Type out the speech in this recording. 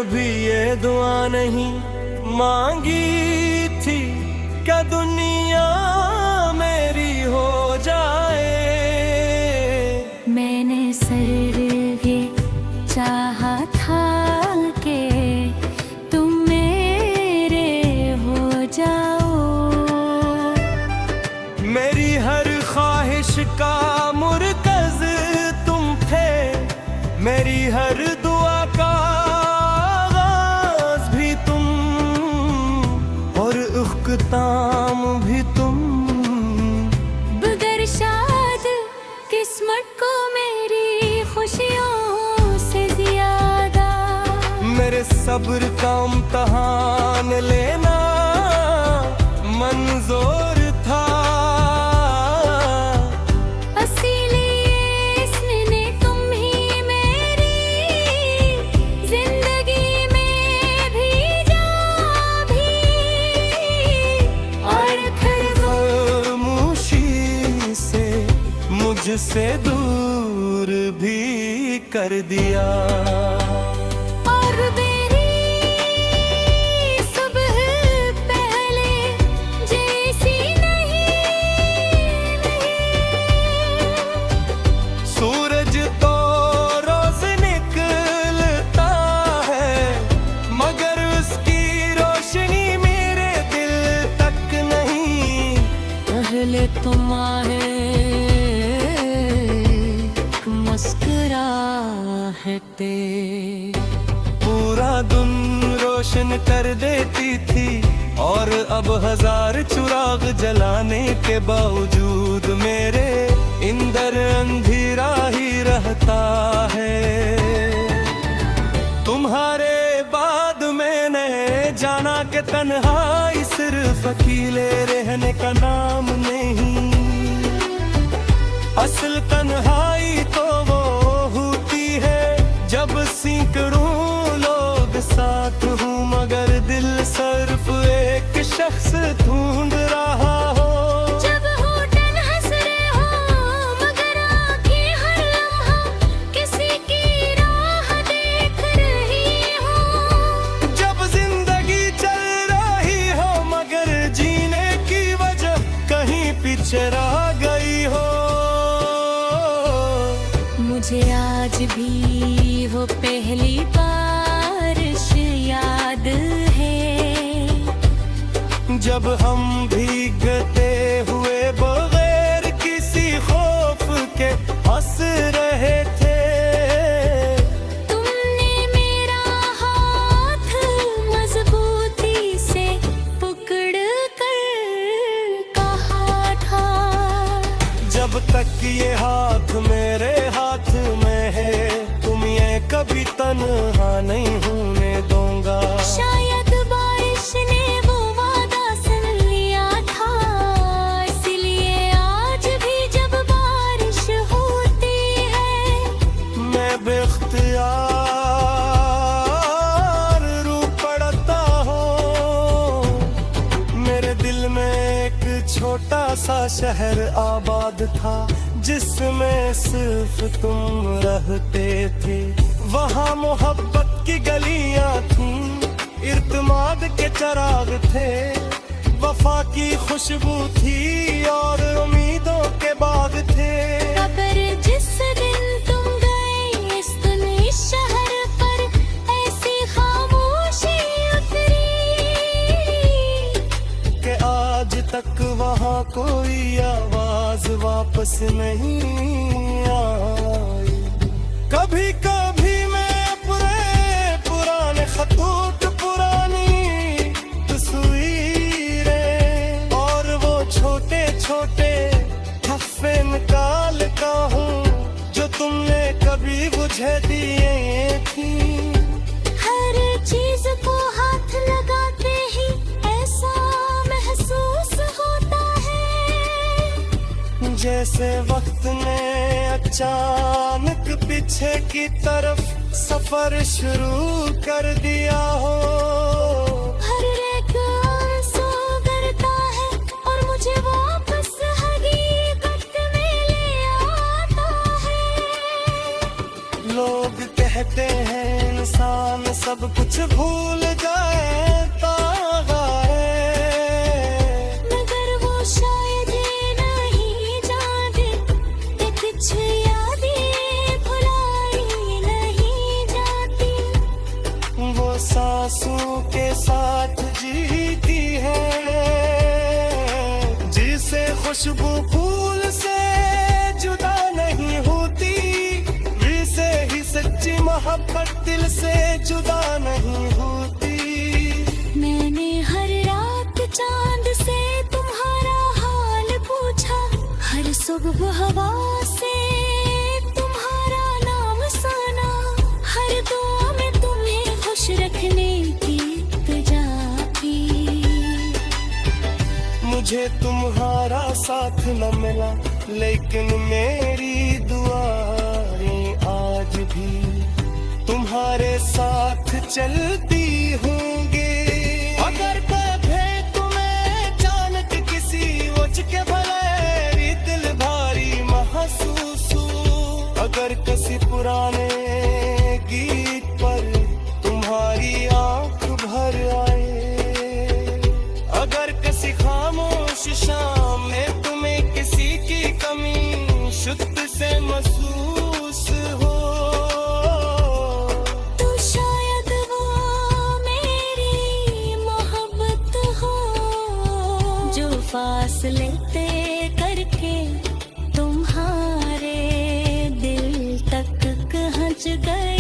कभी ये दुआ नहीं मांगी थी क्या दुनिया मेरी हो जाए। मैंने सिर्फ ये चाहा था कि तुम मेरे हो जाओ। मेरी हर ख्वाहिश का मुरकज़ तुम थे, मेरी हर दुआ का आगाज़ भी तुम, और इख्तिताम भी तुम। बगैर शायद किस्मत को मेरी खुशियों से ज्यादा मेरे सब्र का इम्तहान लेना मंजूर था। मुझसे दूर भी कर दिया। और मेरी सुबह पहले जैसी नहीं। सूरज तो रोज निकलता है मगर उसकी रोशनी मेरे दिल तक नहीं। पहले तुम आए मुस्कुराहटे पूरा दिन रोशन कर देती थी, और अब हजार चिराग जलाने के बावजूद मेरे अंदर अंधेरा ही रहता है। तुम्हारे बाद मैंने जाना कि तन्हाई सिर्फ अकेले रहने का नाम नहीं। असल तन्हाई तो वो होती है जब सैकड़ों लोग साथ हूँ मगर दिल सिर्फ एक शख्स ढूंढ रहा हो। जब होठन हंस रहे हो मगर आँखें हर लम्हा किसी की राह देख रही हो। जब जिंदगी चल रही हो मगर जीने की वजह कहीं पीछे रह गई हो। मुझे आज भी वो पहली बारिश याद है जब हम भीगते हुए बगैर किसी खौफ के हंस रहे थे। तुमने मेरा हाथ मजबूती से पकड़ कर कहा था, जब तक ये हाथ मेरे हाथ में है तुम ये कभी तन्हा नहीं होने दूंगा। शायद बारिश ने वो वादा सुन लिया था, इसलिए आज भी जब बारिश होती है मैं बेख्तियार रू पड़ता हूँ। मेरे दिल में एक छोटा सा शहर आबाद था जिसमें सिर्फ तुम रहते थे। वहाँ मोहब्बत की गलियां थीं, इर्तिमाद के चिराग थे, वफा की खुशबू थी और उम्मीदों के बाग थे। अगर जिस दिन तुम गए इस दुनिया शहर पर ऐसी खामोशी उतरी कि आज तक वहाँ कोई आवाज वापस नहीं आई। कभी कभी मैं पुराने खतूत, पुरानी तस्वीरें और वो छोटे छोटे हफ्ते निकालता हूँ जो तुमने कभी मुझे दिए थी। हर चीज को हाथ लगाते ही ऐसा महसूस होता है जैसे वक्त ने अचानक पीछे की तरफ सफर शुरू कर दिया हो। हर एक आंसू गिरता है और मुझे वापस हकीकत में ले आता है। लोग कहते हैं इंसान सब सब कुछ भूल जाता है, मगर वो शायद नहीं जानते कि कुछ यादें भुलाई नहीं जाती। वो सांसों के साथ जीती है, जिसे खुशबू फूल से जुदा नहीं होती, जिसे ही सच्ची मोहब्बत दिल से जुदा नहीं होती। मैंने हर रात चांद से तुम्हारा हाल पूछा, हर सुबह हवा से तुम्हारा नाम सुना, हर दुआ में तुम्हें खुश रखने की इल्तिजा की। मुझे तुम्हारा साथ न मिला, लेकिन मेरी दुआएं आज भी तुम्हारे साथ चलती होंगे। अगर कभी तुम्हें अचानक किसी ओझ के भले दिल भारी महसूस हो, अगर किसी पुराने गीत पर तुम्हारी आंख भर आए, अगर किसी खामोश शाम में तुम्हें किसी की कमी शुद्ध से महसूस हो, तो शायद वो मेरी मोहब्बत हो, जो फासले तय करके तुम्हारे दिल तक पहुंच गए।